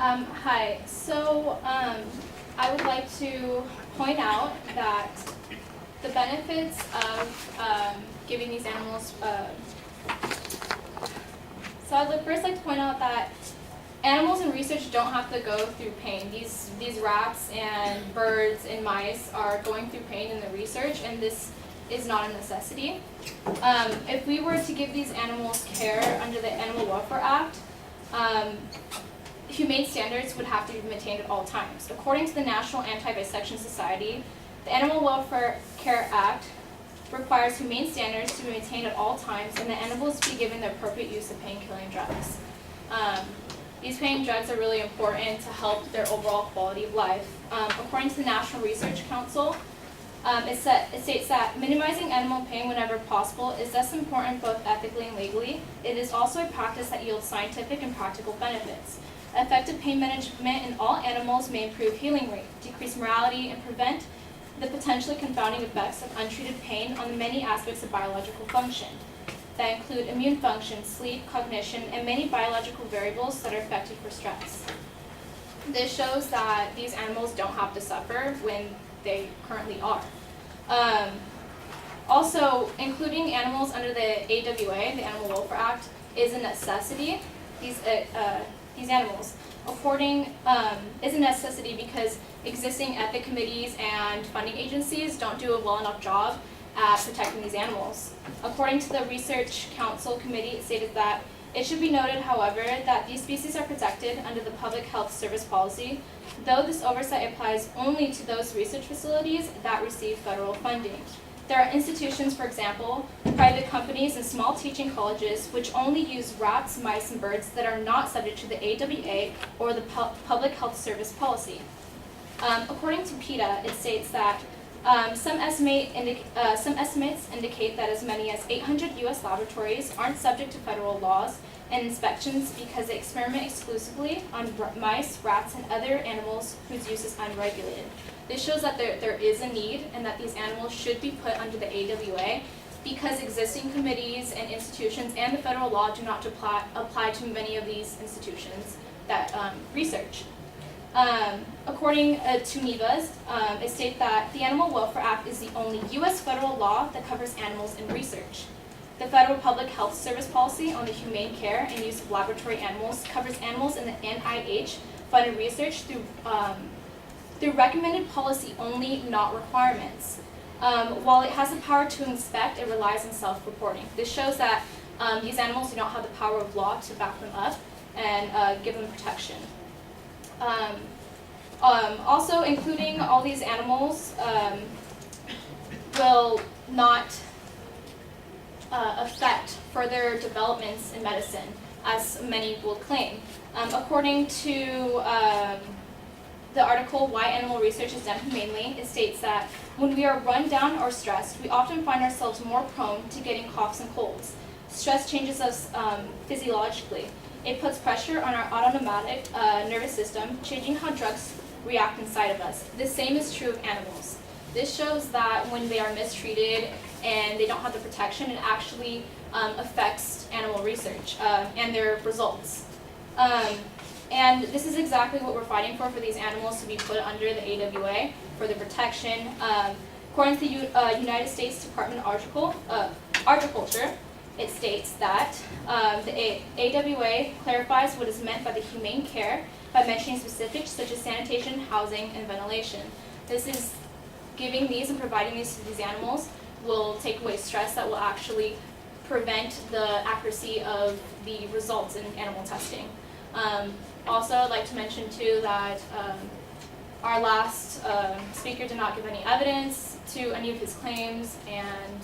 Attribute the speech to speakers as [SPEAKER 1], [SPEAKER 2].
[SPEAKER 1] Hi. I would like to point out that the benefits of giving these animals. So I would first like to point out that animals in research don't have to go through pain. These rats and birds and mice are going through pain in the research, and this is not a necessity. If we were to give these animals care under the Animal Welfare Act, humane standards would have to be maintained at all times. According to the National Anti-Vivisection Society, the Animal Welfare Care Act requires humane standards to be maintained at all times, and the animals be given the appropriate use of pain-killing drugs. These pain drugs are really important to help their overall quality of life. According to the National Research Council, it states that minimizing animal pain whenever possible is thus important both ethically and legally. It is also a practice that yields scientific and practical benefits. Effective pain management in all animals may improve healing rate, decrease mortality, and prevent the potentially confounding effects of untreated pain on the many aspects of biological function that include immune function, sleep, cognition, and many biological variables that are affected for stress. This shows that these animals don't have to suffer when they currently are. Also, including animals under the AWA, the Animal Welfare Act, is a necessity. These animals, is a necessity because existing ethics committees and funding agencies don't do a well enough job at protecting these animals. According to the Research Council Committee, it stated that it should be noted, however, that these species are protected under the Public Health Service Policy, though this oversight applies only to those research facilities that receive federal funding. There are institutions, for example, private companies and small teaching colleges which only use rats, mice, and birds that are not subject to the AWA or the Public Health Service Policy. According to PETA, it states that some estimates indicate that as many as 800 U.S. laboratories aren't subject to federal laws and inspections because they experiment exclusively on mice, rats, and other animals whose use is unregulated. This shows that there is a need and that these animals should be put under the AWA because existing committees and institutions and the federal law do not apply to many of these institutions that research. According to NEVA's, it states that the Animal Welfare Act is the only U.S. federal law that covers animals in research. The Federal Public Health Service Policy on the humane care and use of laboratory animals covers animals in the NIH-funded research through recommended policy only, not requirements. While it has the power to inspect, it relies on self-reporting. This shows that these animals do not have the power of law to back them up and give them protection. Also, including all these animals will not affect further developments in medicine, as many will claim. According to the article, Why Animal Research is Done Humanely, it states that when we are run down or stressed, we often find ourselves more prone to getting coughs and colds. Stress changes us physiologically. It puts pressure on our autonomic nervous system, changing how drugs react inside of us. The same is true of animals. This shows that when they are mistreated and they don't have the protection, it actually affects animal research and their results. And this is exactly what we're fighting for these animals to be put under the AWA for the protection. According to the United States Department of Agriculture, it states that the AWA clarifies what is meant by the humane care by mentioning specifics such as sanitation, housing, and ventilation. This is giving these and providing these to these animals will take away stress that will actually prevent the accuracy of the results in animal testing. Also, I'd like to mention too that our last speaker did not give any evidence to any of his claims, and